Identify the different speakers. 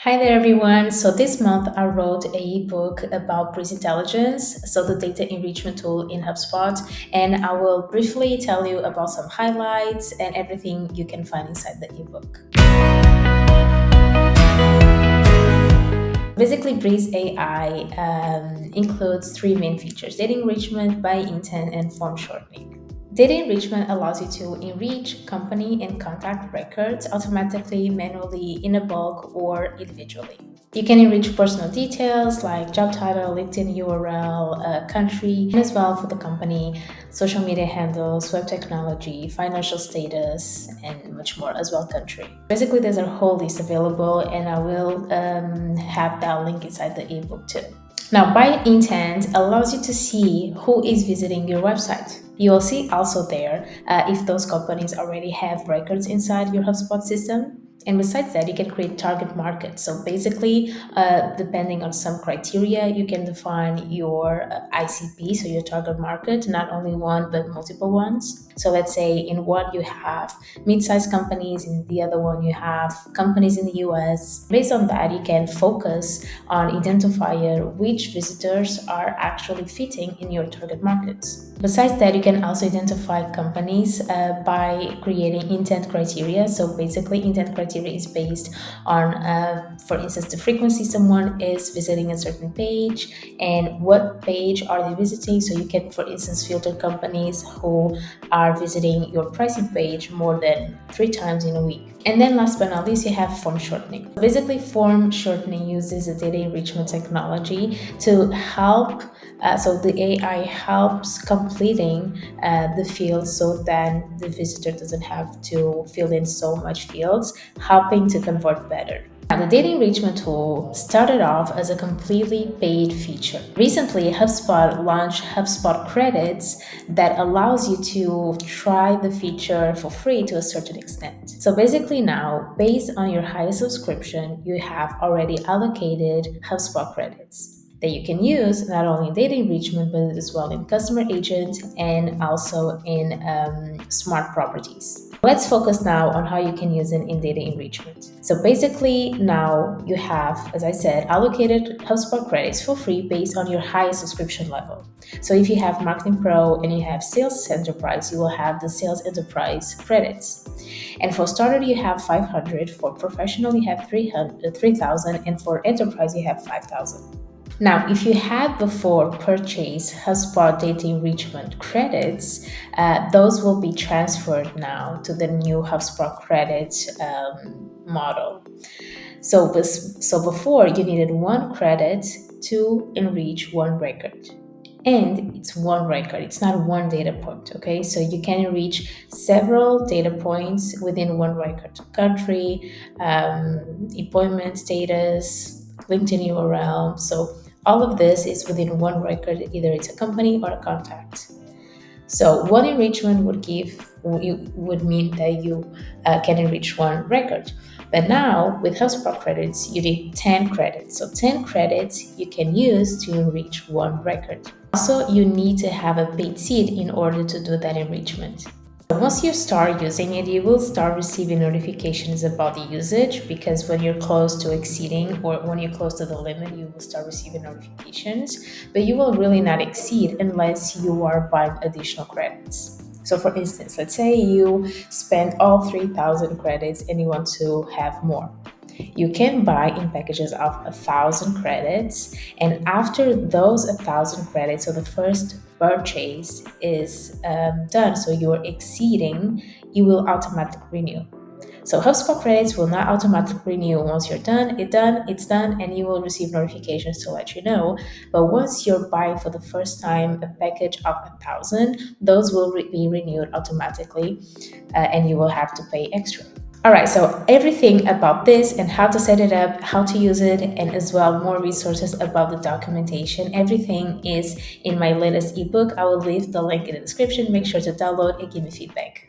Speaker 1: Hi there, everyone. So this month I wrote a book about breeze intelligence, so the data enrichment tool in HubSpot, and I will briefly tell you about some highlights and everything you can find inside the ebook. Basically, Breeze AI includes three main features: data enrichment, by intent, and form shortening. Data enrichment allows you to enrich company and contact records automatically, manually, in a bulk, or individually. You can enrich personal details like job title, LinkedIn URL, country, and as well for the company, social media handles, web technology, financial status, and much more, as well country. Basically, there's a whole list available, and I will have that link inside the ebook too. Now, by intent allows you to see who is visiting your website. You will see also there if those companies already have records inside your HubSpot system. And besides that, you can create target markets. So basically, depending on some criteria, you can define your ICP, so your target market, not only one, but multiple ones. So let's say in one you have mid-sized companies, in the other one you have companies in the US. Based on that, you can focus on identifying which visitors are actually fitting in your target markets. Besides that, you can also identify companies by creating intent criteria. So basically, intent criteria is based on, for instance, the frequency someone is visiting a certain page and what page are they visiting. So you can, for instance, filter companies who are visiting your pricing page more than 3 times in a week. And then last but not least, you have form shortening. Basically, form shortening uses a data enrichment technology to help. So the AI helps completing the fields so that the visitor doesn't have to fill in so much fields, helping to convert better. Now, the data enrichment tool started off as a completely paid feature. Recently, HubSpot launched HubSpot Credits that allows you to try the feature for free to a certain extent. So basically now, based on your highest subscription, you have already allocated HubSpot Credits that you can use not only in data enrichment, but as well in customer agent and also in smart properties. Let's focus now on how you can use it in data enrichment. So basically now you have, as I said, allocated HubSpot credits for free based on your highest subscription level. So if you have Marketing Pro and you have Sales Enterprise, you will have the Sales Enterprise credits. And for starter, you have 500. For professional, you have 3,000. And for enterprise, you have 5,000. Now, if you had before purchased HubSpot data enrichment credits, those will be transferred now to the new HubSpot credit model. So before you needed one credit to enrich one record. And it's one record, it's not one data point, okay? So you can enrich several data points within one record: country, employment status, LinkedIn URL. So all of this is within one record, either it's a company or a contact. So one enrichment would mean that you can enrich one record. But now with HubSpot credits, you need 10 credits. So 10 credits you can use to enrich one record. Also, you need to have a paid seed in order to do that enrichment. Once you start using it, you will start receiving notifications about the usage, because when you're close to exceeding or when you're close to the limit, you will start receiving notifications, but you will really not exceed unless you are buying additional credits. So for instance, let's say you spend all 3,000 credits and you want to have more. You can buy in packages of 1,000 credits, and after those 1,000 credits, so the first purchase is done, so you're exceeding, you will automatically renew. So HubSpot credits will not automatically renew once you're done. It's done, and you will receive notifications to let you know. But once you're buying for the first time a package of 1,000, those will be renewed automatically, and you will have to pay extra. All right, so everything about this and how to set it up, how to use it, and as well more resources about the documentation, everything is in my latest ebook. I will leave the link in the description. Make sure to download and give me feedback.